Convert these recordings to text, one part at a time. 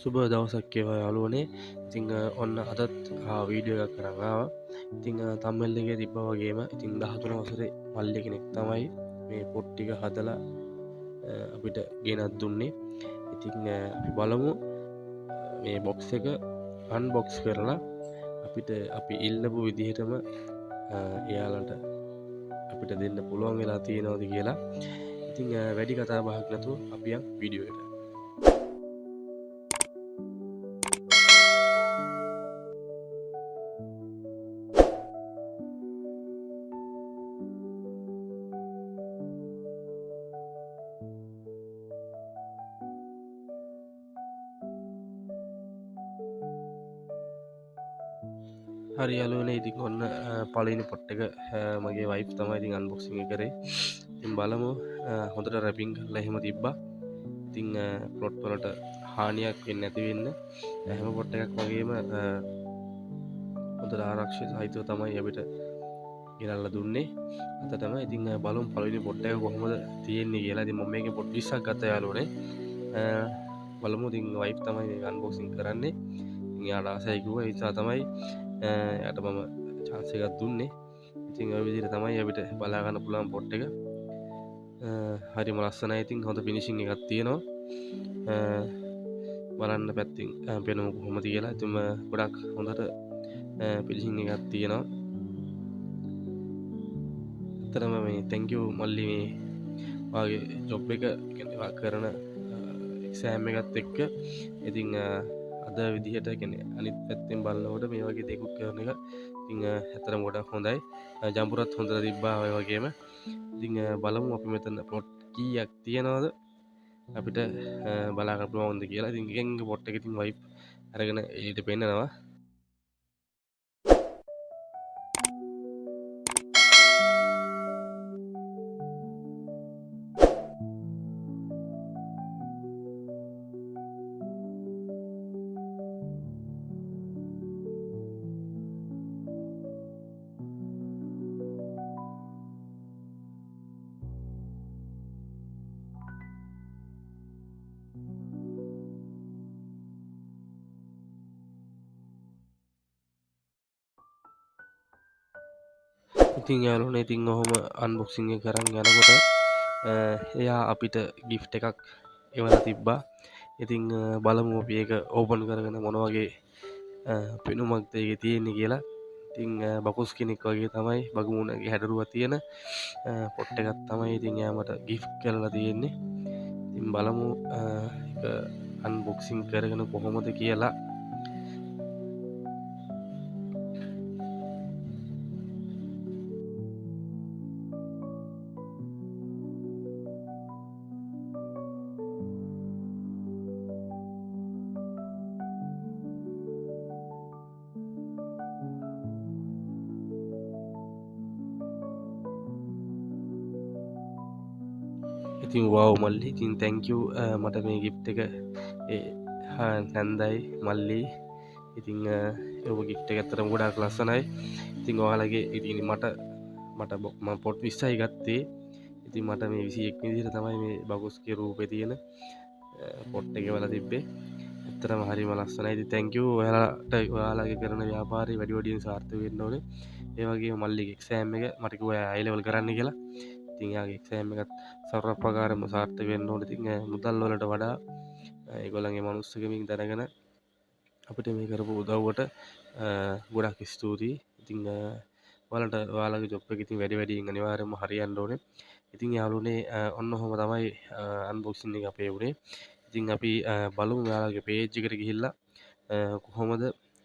සුබ දවසක් වේවා යාළුවනේ. ඉතින් ඔන්න අදත් වීඩියෝ එකක් අරන් ආවා. ඉතින් තම්බ්නෙල් එකේ තිබ්බා වගේම ඉතින් 13 වසරේ මල්ලි කෙනෙක් තමයි මේ පොත් ටික හදලා අපිට ගෙනත් දුන්නේ. ඉතින් අපි බලමු මේ බොක්ස් එක අන්බොක්ස් කරලා අපිට අපි ඉල්ලපු විදිහටම එයාලට අපිට දෙන්න පුළුවන් වෙලා තියෙනවද කියලා. ඉතින් වැඩි කතා බහක් නැතුව අපි යන් වීඩියෝ එකට. හරි යාළුවනේ, ඉතින් ඔන්න පළවෙනි පොට් එක මගේ වයිෆ් තමයි ඉතින් අන්බොක්සිං එක කරේ. ඉතින් බලමු හොඳට රැපින් කරලා එහෙම තිබ්බා. ඉතින් ප්ලොට් වලට හානියක් වෙන්නේ නැති වෙන්න හැම පොට් එකක් වගේම හොඳට ආරක්ෂිත සහිතව තමයි අපිට ගෙනල්ලා දුන්නේ අතටම. ඉතින් බලමු පළවෙනි පොට් එක කොහොමද තියෙන්නේ කියලා. ඉතින් මම මේකේ පොට් 20ක් ගත්තා යාළුවනේ. බලමු. ඉතින් වයිෆ් තමයි මේක අන්බොක්සිං කරන්නේ. ඉතින් යාට ආසයි කිව්වා, ඒ නිසා තමයි යාට මම chance එකක් දුන්නේ. ඉතින් ඔය විදිහට තමයි අපිට බලා ගන්න පුළුවන් පොට් එක. හරිම ලස්සනයි. ඉතින් හොඳ ෆිනිෂින් එකක් තියෙනවා. බලන්න පැත්තින් පෙනුම කොහොමද කියලා. ඉතින් ගොඩක් හොඳට ෆිනිෂින් එකක් තියෙනවා. ඇත්තටම මේ thank you මල්ලි, මේ වාගේ ජොබ් එක කියන්නේ කරන එක්සෑම් එකත් එක්ක. ඉතින් අද විදිහට කියන්නේ අනිත් පැත්තෙන් බලනකොට මේ වගේ දෙකුත් කරන එක ඉතින් ඇත්තටම ගොඩක් හොඳයි. ජම්පුරත් හොඳට තිබ්බා ඔය වගේම. ඉතින් බලමු අපි මෙතන ප්ලොට් කීයක් තියනවද අපිට බලා ගන්න පුළුවන්ද කියලා. ඉතින් එකෙන් පොට් එක ඉතින් වයිෆ් අරගෙන ඊට පෙන්නනවා. ඉතින් යාළුවනේ, ඉතින් ඔහොම අන්බොක්සිං එක කරන් යනකොට එයා අපිට ගිෆ්ට් එකක් එවලා තිබ්බා. ඉතින් බලමු අපි ඒක ඕපන් කරගෙන මොන වගේ පෙනුමක්ද ඒකේ තියෙන්නේ කියලා. ඉතින් බකුස් කෙනෙක් වගේ තමයි බගමුණගේ හැඩරුව තියෙන පොට් එකක් තමයි ඉතින් එයා මට ගිෆ්ට් කරලා තියෙන්නේ. ඉතින් බලමු ඒක අන්බොක්සිං කරගෙන කොහොමද කියලා. ඉතින් වව් මල්ලි, ඉතින් thank you මට මේ gift එක නැන්දයි මල්ලි. ඉතින් ඔබ gift එක ඇත්තටම ගොඩාක් ලස්සනයි. ඉතින් ඔයාලගේ ඉතින් මට මම පොට් 20යි ගත්තේ. ඉතින් මට මේ 21 විදිහට තමයි මේ බගුස්ගේ රූපේ තියෙන පොට් එක වල තිබ්බේ. ඇත්තටම හරිම ලස්සනයි. ඉතින් thank you. ඔයාලගේ කරන ව්‍යාපාරේ වැඩි වැඩියෙන් සාර්ථක වෙන්න ඕනේ. ඒ වගේම මල්ලිගේ එක්සෑම් එක මට කිව්වා I level කරන්න කියලා. ඉතින් යාගේ එක්සෑම් එකත් සර්වප්‍රකාරයෙන්ම සාර්ථක වෙන්න ඕනේ. ඉතින් මුදල් වලට වඩා ඒගොල්ලන්ගේ මනුස්සකමින් දැනගෙන අපිට මේ කරපු උදව්වට ගොඩක් ස්තුතියි. ඉතින් ඔයාලගේ ජොබ් එක ඉතින් වැඩි වැඩියෙන් අනිවාර්යයෙන්ම හරියන්න ඕනේ. ඉතින් යාළුවනේ, ඔන්න ඔහොම තමයි අන්බොක්සින් එක අපේ වුණේ. ඉතින් අපි බලමු ඔයාලගේ පේජ් එකට ගිහිල්ලා කොහොමද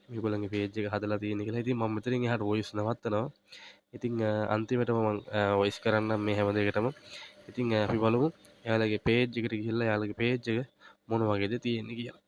මේගොල්ලන්ගේ පේජ් එක හදලා තියෙන්නේ කියලා. ඉතින් මම මෙතනින් එහාට වොයිස් නවත්තනවා. ඉතින් අන්තිමටම මම වොයිස් කරන්නම් මේ හැම දෙයකටම. ඉතින් අපි බලමු එයාලගේ පේජ් එකට ගිහිල්ලා එයාලගේ පේජ් එක මොන වගේද තියෙන්නේ කියලා.